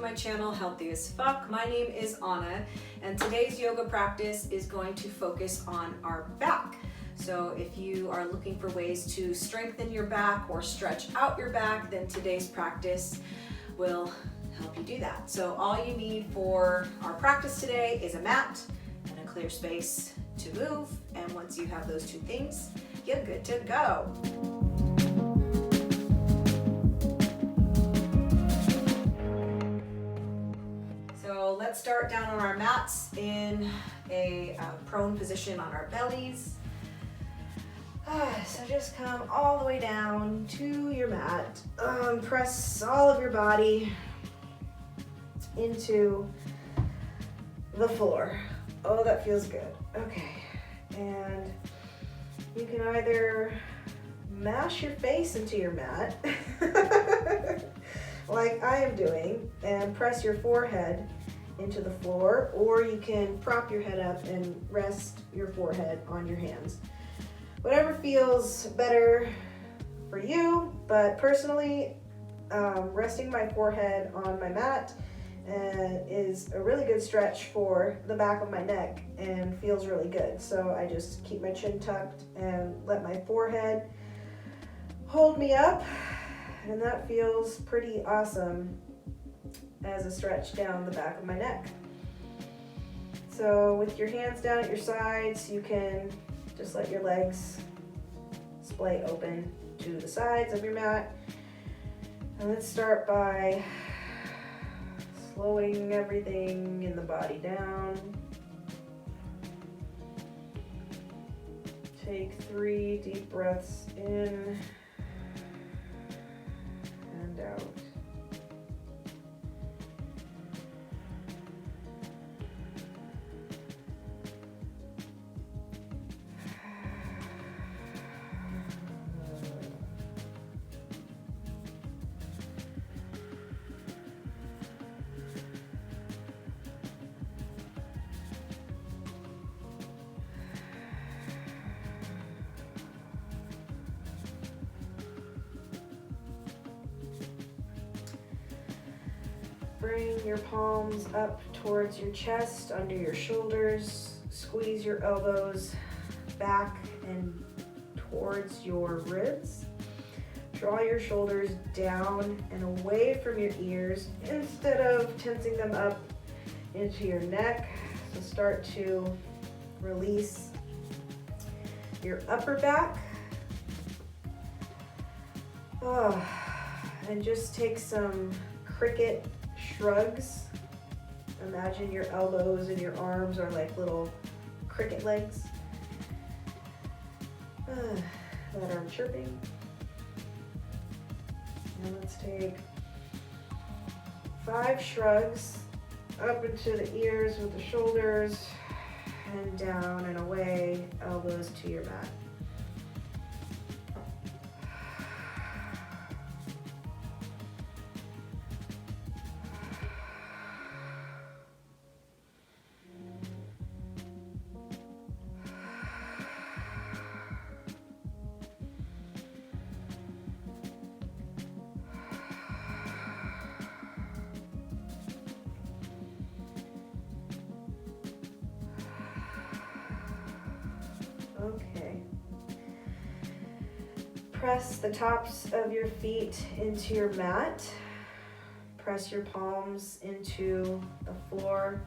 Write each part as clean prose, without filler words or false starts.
My channel Healthy as Fuck. My name is Anna, and today's yoga practice is going to focus on our back. So if you are looking for ways to strengthen your back or stretch out your back, then today's practice will help you do that. So all you need for our practice today is a mat and a clear space to move, and once you have those two things, you're good to go. So let's start down on our mats in a prone position on our bellies. So just come all the way down to your mat. Press all of your body into the floor. Oh, that feels good. Okay. And you can either mash your face into your mat like I am doing and press your forehead into the floor, or you can prop your head up and rest your forehead on your hands. Whatever feels better for you, but personally, resting my forehead on my mat is a really good stretch for the back of my neck and feels really good. So I just keep my chin tucked and let my forehead hold me up, and that feels pretty awesome as a stretch down the back of my neck. So with your hands down at your sides, you can just let your legs splay open to the sides of your mat. And let's start by slowing everything in the body down. Take 3 deep breaths in and out. Bring your palms up towards your chest, under your shoulders. Squeeze your elbows back and towards your ribs. Draw your shoulders down and away from your ears instead of tensing them up into your neck. So start to release your upper back. And just take some cricket shrugs. Imagine your elbows and your arms are like little cricket legs that are chirping. And let's take 5 shrugs up into the ears with the shoulders and down and away, elbows to your mat. Okay. Press the tops of your feet into your mat. Press your palms into the floor.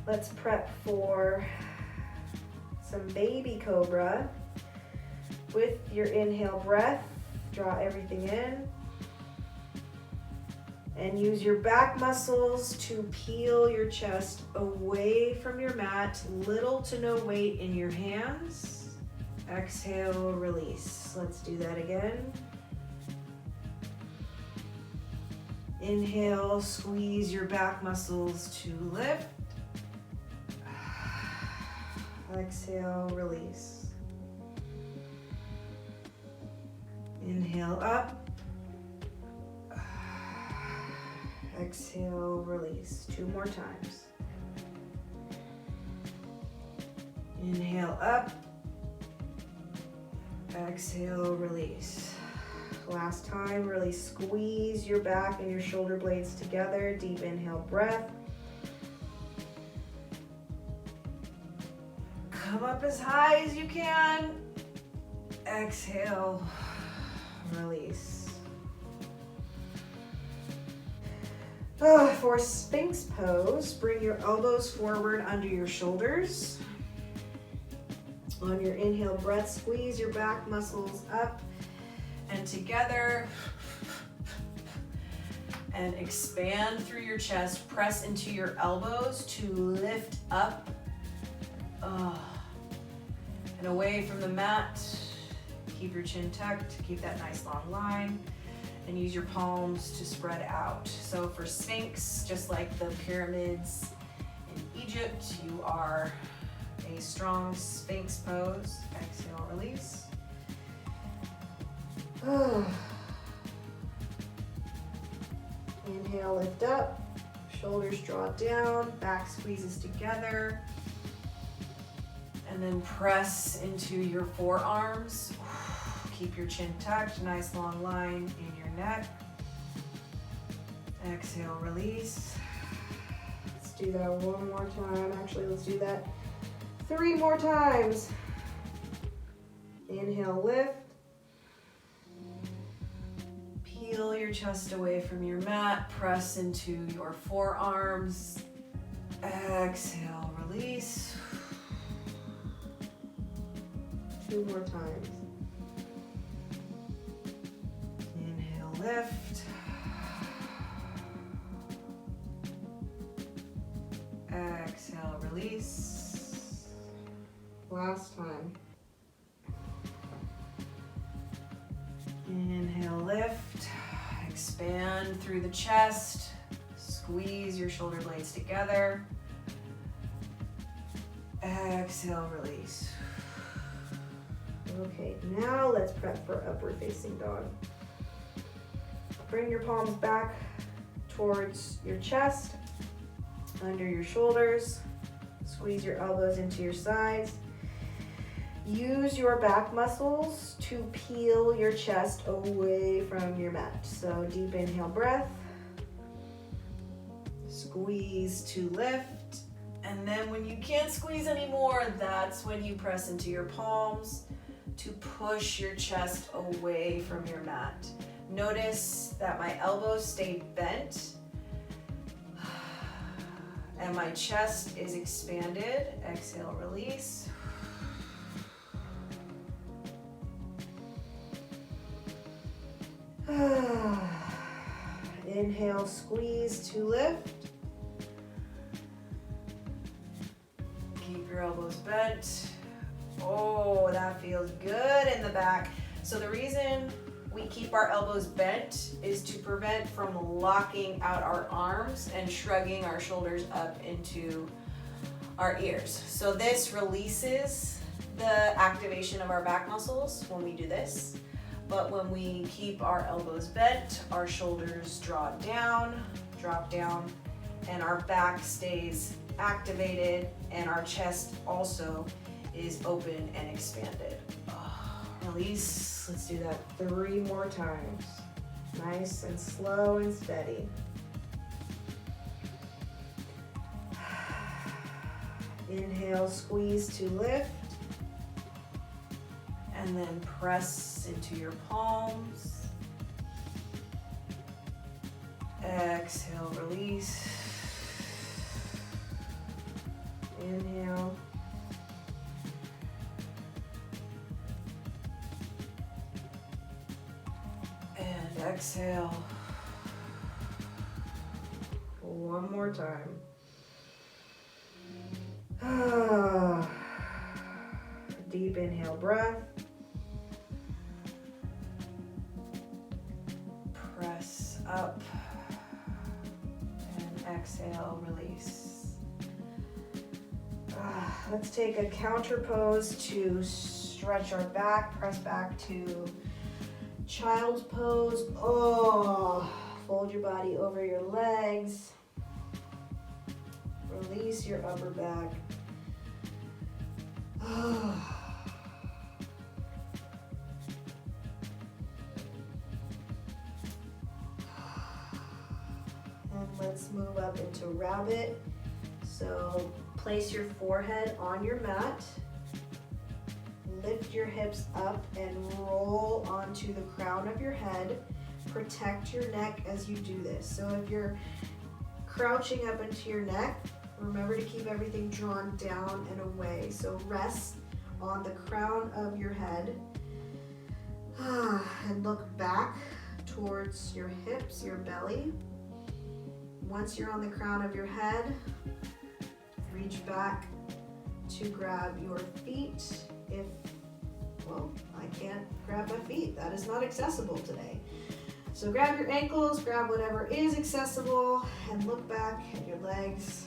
Let's prep for some baby cobra. With your inhale breath, draw everything in. And use your back muscles to peel your chest away from your mat, little to no weight in your hands. Exhale, release. Let's do that again. Inhale, squeeze your back muscles to lift. Exhale, release. Inhale up. Exhale, release. 2 more times. Inhale up. Exhale, release. Last time, really squeeze your back and your shoulder blades together. Deep inhale, breath. Come up as high as you can. Exhale, release. For Sphinx pose, bring your elbows forward under your shoulders. On your inhale breath, squeeze your back muscles up and together. And expand through your chest. Press into your elbows to lift up and away from the mat. Keep your chin tucked, keep that nice long line, and use your palms to spread out. So for Sphinx, just like the pyramids in Egypt, you are a strong Sphinx pose. Exhale, release. Inhale, lift up. Shoulders draw down, back squeezes together. And then press into your forearms. Keep your chin tucked, nice long line in your neck. Exhale, release. Let's do that one more time. Actually, let's do that 3 more times. Inhale, lift. Peel your chest away from your mat. Press into your forearms. Exhale, release. 2 more times. Inhale, lift. Exhale, release. Last time. Inhale, lift. Expand through the chest. Squeeze your shoulder blades together. Exhale, release. Okay, now let's prep for upward facing dog. Bring your palms back towards your chest, under your shoulders. Squeeze your elbows into your sides. Use your back muscles to peel your chest away from your mat. So deep inhale, breath. Squeeze to lift. And then when you can't squeeze anymore, that's when you press into your palms to push your chest away from your mat. Notice that my elbows stay bent and my chest is expanded. Exhale, release. Inhale, squeeze to lift. Keep your elbows bent. Oh, that feels good in the back. So the reason we keep our elbows bent is to prevent from locking out our arms and shrugging our shoulders up into our ears. So this releases the activation of our back muscles when we do this. But when we keep our elbows bent, our shoulders drop down, and our back stays activated, and our chest also is open and expanded. Release. Let's do that 3 more times. Nice and slow and steady. Inhale, squeeze to lift. And then press into your palms. Exhale, release. Inhale. And exhale. One more time. Deep inhale, breath. Press up. And exhale, release. Let's take a counter pose to stretch our back. Press back to child's pose. Fold your body over your legs. Release your upper back. Let's move up into rabbit. So place your forehead on your mat. Lift your hips up and roll onto the crown of your head. Protect your neck as you do this. So if you're crouching up into your neck, remember to keep everything drawn down and away. So rest on the crown of your head and look back towards your hips, your belly. Once you're on the crown of your head, reach back to grab your feet. Well, I can't grab my feet. That is not accessible today. So grab your ankles, grab whatever is accessible, and look back at your legs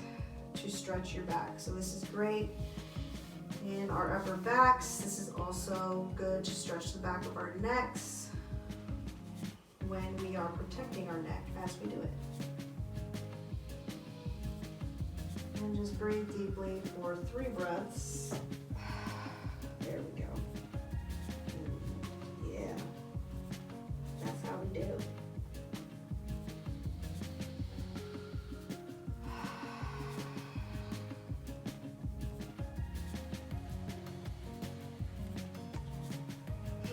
to stretch your back. So this is great in our upper backs. This is also good to stretch the back of our necks when we are protecting our neck as we do it. And just breathe deeply for 3 breaths. There we go. Yeah, that's how we do.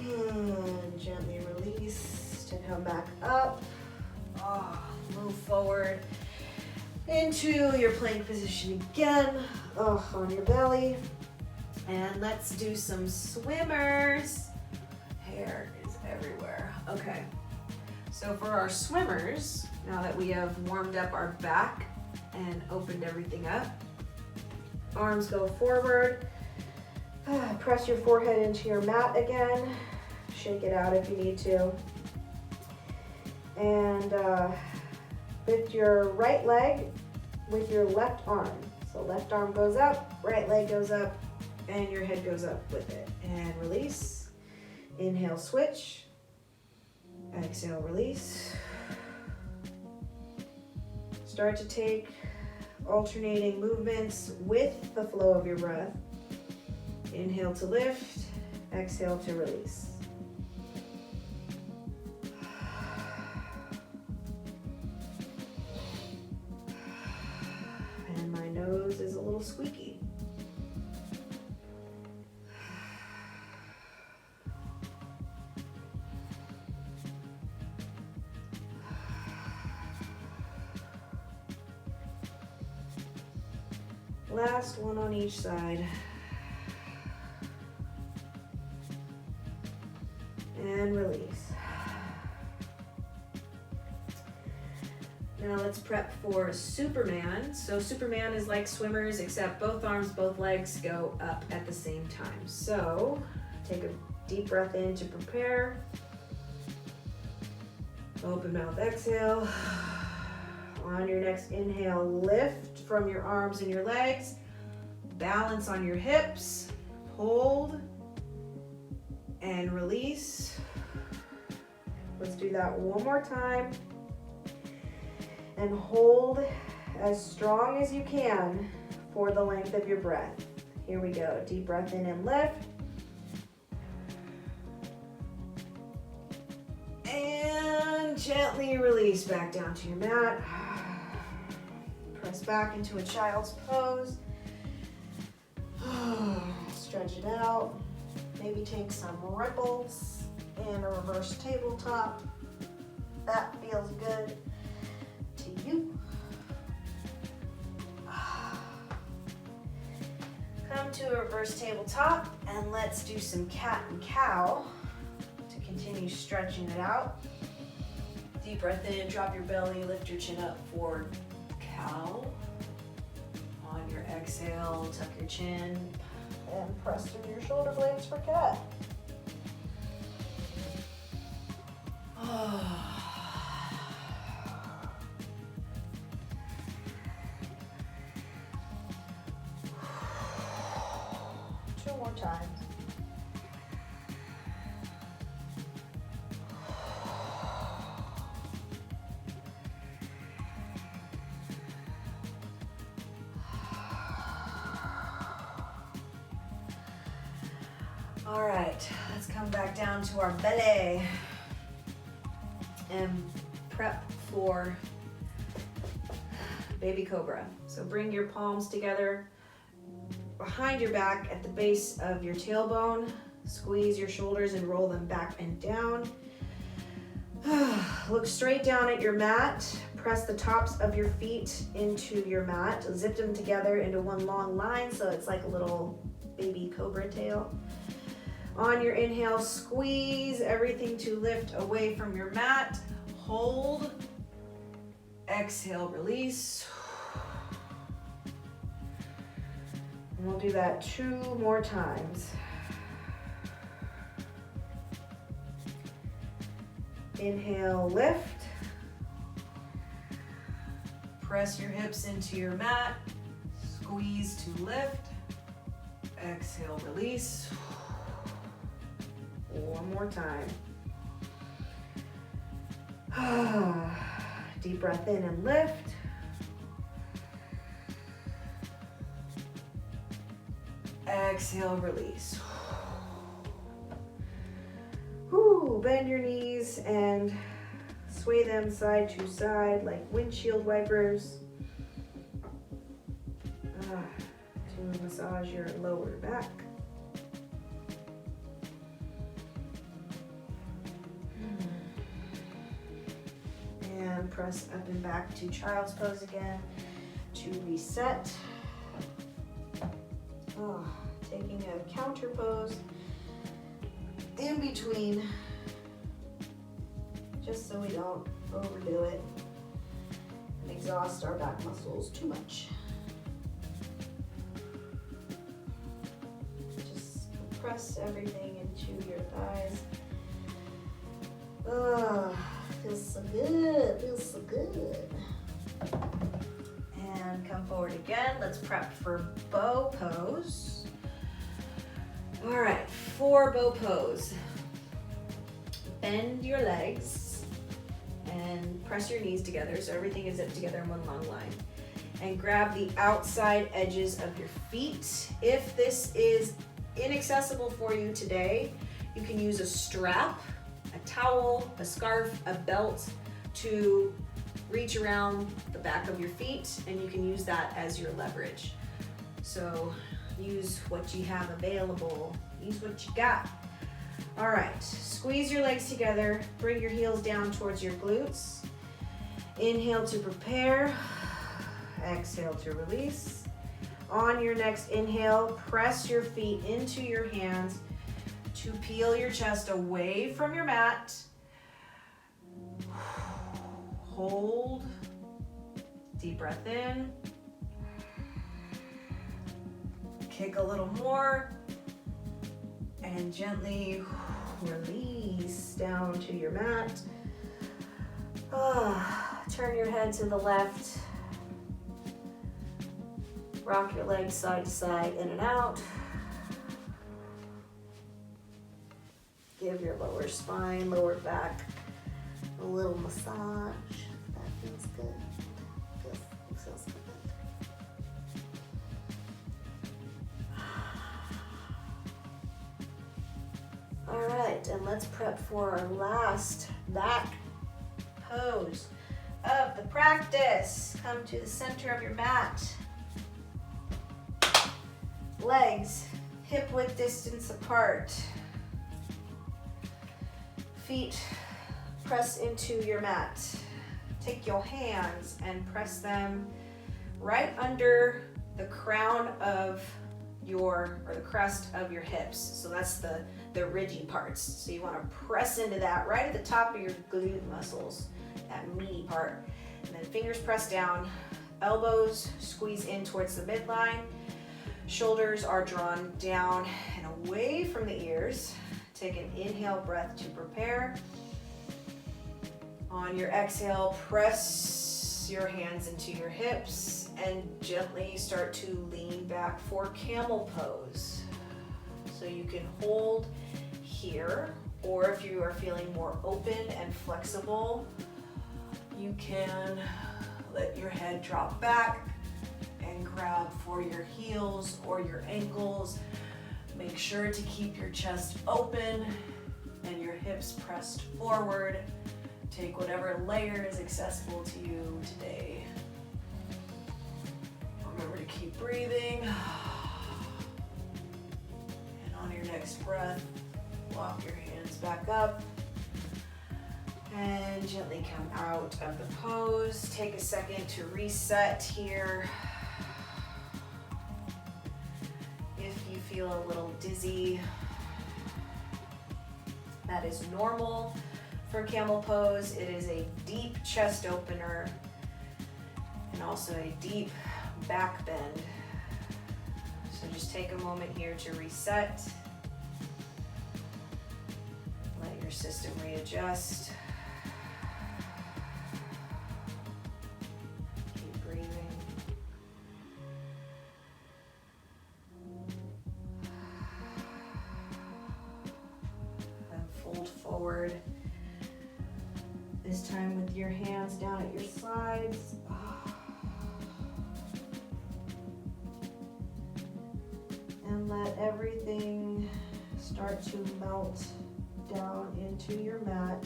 And gently release to come back up. Move forward into your plank position again, on your belly. And let's do some swimmers. Hair is everywhere. Okay, so for our swimmers, now that we have warmed up our back and opened everything up, arms go forward. Press your forehead into your mat again. Shake it out if you need to. And lift your right leg with your left arm. So left arm goes up, right leg goes up, and your head goes up with it. And release. Inhale, switch. Exhale, release. Start to take alternating movements with the flow of your breath. Inhale to lift, exhale to release. And my nose is a little squeaky. Last one on each side. And release. Now let's prep for Superman. So Superman is like swimmers, except both arms, both legs go up at the same time. So take a deep breath in to prepare. Open mouth, exhale. On your next inhale, lift from your arms and your legs. Balance on your hips. Hold. And release. Let's do that one more time. And hold as strong as you can for the length of your breath. Here we go. Deep breath in and lift. And gently release back down to your mat. Press back into a child's pose. Stretch it out. Maybe take some ripples in a reverse tabletop. That feels good to you. Come to a reverse tabletop and let's do some cat and cow to continue stretching it out. Deep breath in, drop your belly, lift your chin up for cow. On your exhale, tuck your chin and press through your shoulder blades for cat. Two more times. All right, let's come back down to our belly and prep for baby cobra. So bring your palms together behind your back at the base of your tailbone. Squeeze your shoulders and roll them back and down. Look straight down at your mat. Press the tops of your feet into your mat. Zip them together into one long line so it's like a little baby cobra tail. On your inhale, squeeze everything to lift away from your mat. Hold. Exhale, release. And we'll do that 2 more times. Inhale, lift. Press your hips into your mat. Squeeze to lift. Exhale, release. One more time. Deep breath in and lift. Exhale, release. Bend your knees and sway them side to side like windshield wipers to massage your lower back. And press up and back to child's pose again to reset. Taking a counter pose in between, just so we don't overdo it and exhaust our back muscles too much. Just compress everything into your thighs. Feels so good, feels so good. And come forward again. Let's prep for bow pose. All right, for bow pose. Bend your legs and press your knees together so everything is zipped together in one long line. And grab the outside edges of your feet. If this is inaccessible for you today, you can use a strap, a towel, a scarf, a belt to reach around the back of your feet, and you can use that as your leverage. So use what you have available. Use what you got. All right, squeeze your legs together. Bring your heels down towards your glutes. Inhale to prepare. Exhale to release. On your next inhale, press your feet into your hands to peel your chest away from your mat. Hold. Deep breath in. Kick a little more. And gently release down to your mat. Turn your head to the left. Rock your legs side to side, in and out. Give your lower spine, lower back a little massage. That feels good. Feels good. All right, and let's prep for our last back pose of the practice. Come to the center of your mat. Legs hip-width distance apart. Feet press into your mat. Take your hands and press them right under the crown of the crest of your hips. So that's the ridgy parts. So you want to press into that right at the top of your glute muscles, that meaty part. And then fingers press down, elbows squeeze in towards the midline. Shoulders are drawn down and away from the ears. Take an inhale breath to prepare. On your exhale, press your hands into your hips and gently start to lean back for camel pose. So you can hold here, or if you are feeling more open and flexible, you can let your head drop back and grab for your heels or your ankles. Make sure to keep your chest open and your hips pressed forward. Take whatever layer is accessible to you today. Keep breathing. And on your next breath, walk your hands back up. And gently come out of the pose. Take a second to reset here. If you feel a little dizzy, that is normal for camel pose. It is a deep chest opener and also a deep back bend. So just take a moment here to reset. Let your system readjust. Keep breathing. And fold forward. This time with your hands down at your sides. And let everything start to melt down into your mat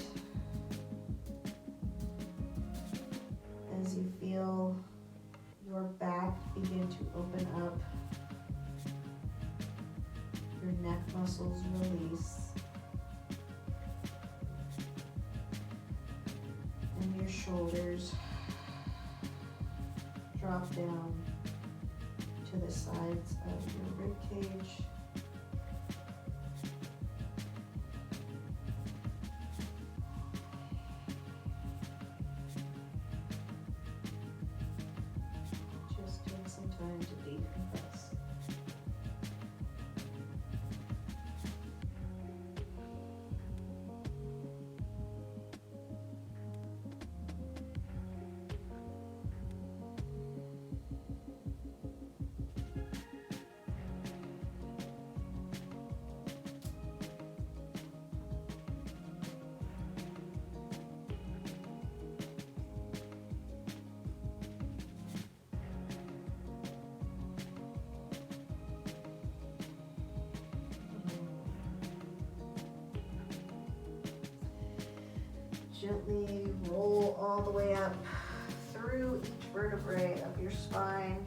as you feel your back begin to open up, your neck muscles release, and your shoulders drop down to the sides of your rib cage. Just take some time to decompress. Gently roll all the way up through each vertebrae of your spine.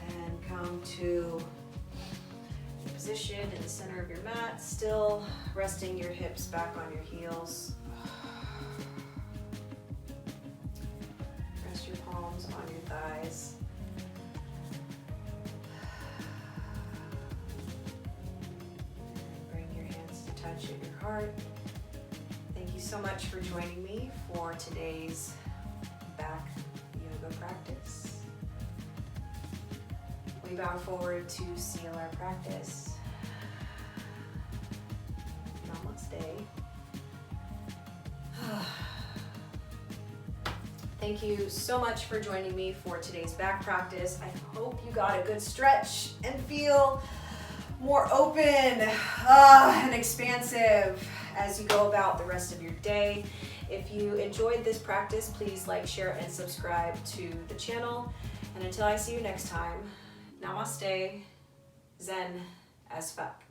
And come to the position in the center of your mat, still resting your hips back on your heels. Rest your palms on your thighs. Touch at your heart. Thank you so much for joining me for today's back yoga practice. We bow forward to seal our practice. Namaste. Thank you so much for joining me for today's back practice. I hope you got a good stretch and feel more open and expansive as you go about the rest of your day. If you enjoyed this practice, please like, share, and subscribe to the channel. And until I see you next time, Namaste, Zen as fuck.